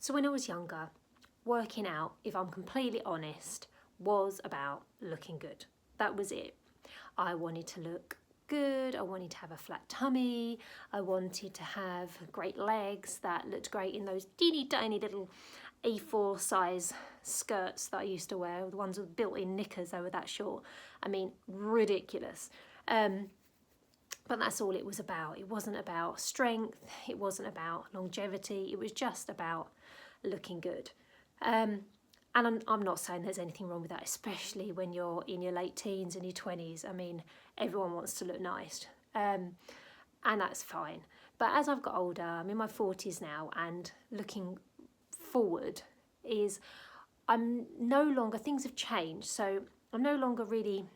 So when I was younger, working out, if I'm completely honest, was about looking good. That was it. I wanted to look good, I wanted to have a flat tummy, I wanted to have great legs that looked great in those teeny tiny little A4 size skirts that I used to wear, the ones with built-in knickers, they were that short. I mean, ridiculous. But that's all it was about. It wasn't about strength, it wasn't about longevity, it was just about looking good. And I'm not saying there's anything wrong with that, especially when you're in your late teens and your 20s. I mean, everyone wants to look nice, and that's fine. But as I've got older, I'm in my 40s now, and looking forward is I'm no longer, things have changed, so I'm no longer really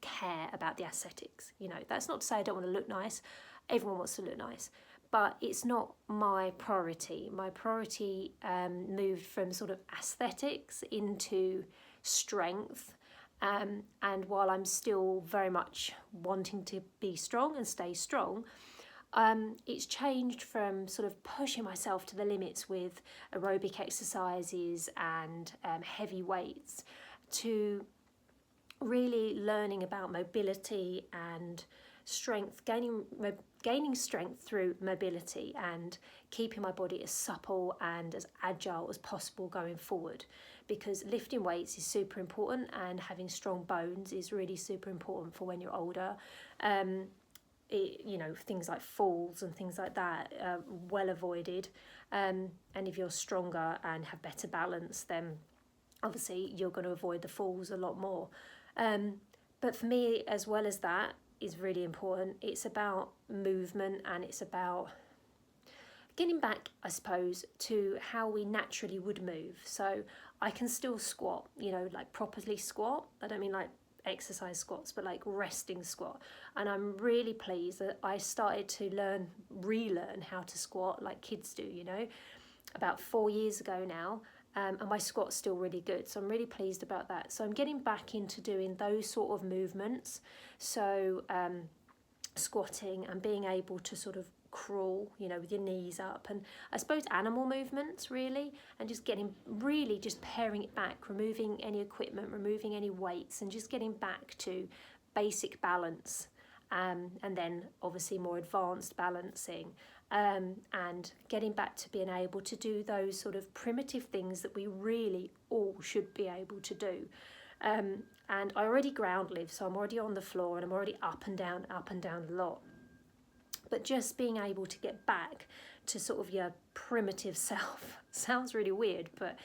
care about the aesthetics. You know, that's not to say I don't want to look nice. Everyone wants to look nice, but it's not my priority. My priority moved from sort of aesthetics into strength. And while I'm still very much wanting to be strong and stay strong, it's changed from sort of pushing myself to the limits with aerobic exercises and heavy weights to really learning about mobility and strength, gaining strength through mobility and keeping my body as supple and as agile as possible going forward, because lifting weights is super important and having strong bones is really super important for when you're older. You know, things like falls and things like that are well avoided, and if you're stronger and have better balance, then obviously you're going to avoid the falls a lot more. But for me, as well as that, is really important. It's about movement, and it's about getting back, I suppose, to how we naturally would move. So I can still squat, you know, like properly squat. I don't mean like exercise squats, but like resting squat. And I'm really pleased that I started to relearn how to squat like kids do, you know, about 4 years ago now. And my squat's still really good, so I'm really pleased about that. So I'm getting back into doing those sort of movements, so squatting and being able to sort of crawl, you know, with your knees up, and I suppose animal movements really, and just paring it back, removing any equipment, removing any weights, and just getting back to basic balance, and then obviously more advanced balancing. And getting back to being able to do those sort of primitive things that we really all should be able to do. And I already ground live, so I'm already on the floor and I'm already up and down a lot. But just being able to get back to sort of your primitive self sounds really weird, but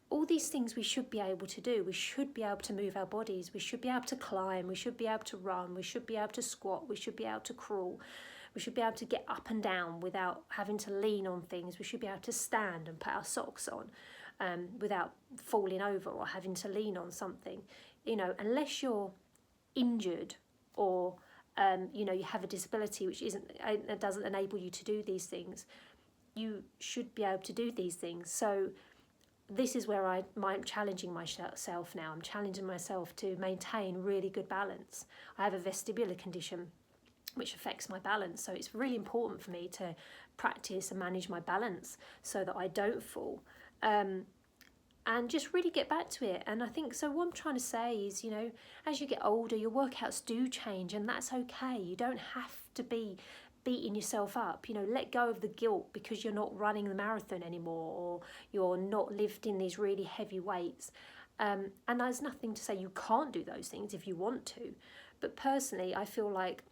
all these things we should be able to do. We should be able to move our bodies. We should be able to climb. We should be able to run. We should be able to squat. We should be able to crawl. We should be able to get up and down without having to lean on things. We should be able to stand and put our socks on without falling over or having to lean on something. You know, unless you're injured or you know, you have a disability which doesn't enable you to do these things, you should be able to do these things. So this is where I'm challenging myself now. I'm challenging myself to maintain really good balance. I have a vestibular condition which affects my balance, so it's really important for me to practice and manage my balance so that I don't fall, and just really get back to it. And I think, so what I'm trying to say is, you know, as you get older, your workouts do change, and that's okay. You don't have to be beating yourself up, you know, let go of the guilt because you're not running the marathon anymore, or you're not lifting these really heavy weights. And there's nothing to say you can't do those things if you want to, but personally I feel like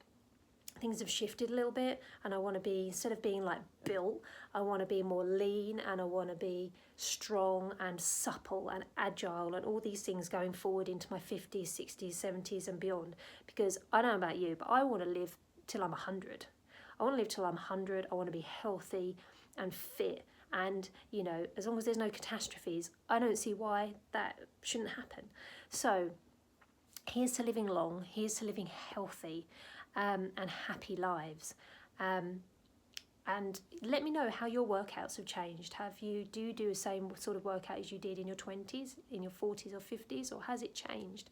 things have shifted a little bit, and I want to be, instead of being like built, I want to be more lean, and I want to be strong and supple and agile and all these things going forward into my 50s, 60s, 70s and beyond. Because I don't know about you, but I want to live till I'm 100. I want to live till I'm 100. I want to be healthy and fit, and you know, as long as there's no catastrophes, I don't see why that shouldn't happen. So here's to living long, here's to living healthy and happy lives. And let me know how your workouts have changed. Do you do the same sort of workout as you did in your 20s, in your 40s or 50s, or has it changed?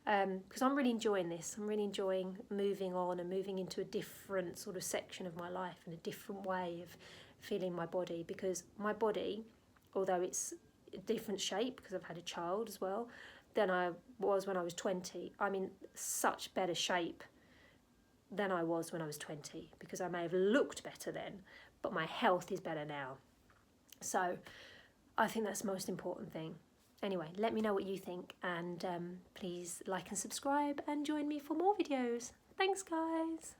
Because I'm really enjoying this. I'm really enjoying moving on and moving into a different sort of section of my life and a different way of feeling my body, because my body although it's a different shape because I've had a child as well, than I was when I was 20. I'm in such better shape than I was when I was 20, because I may have looked better then, but my health is better now. So I think that's the most important thing. Anyway, let me know what you think, and please like and subscribe and join me for more videos. Thanks, guys.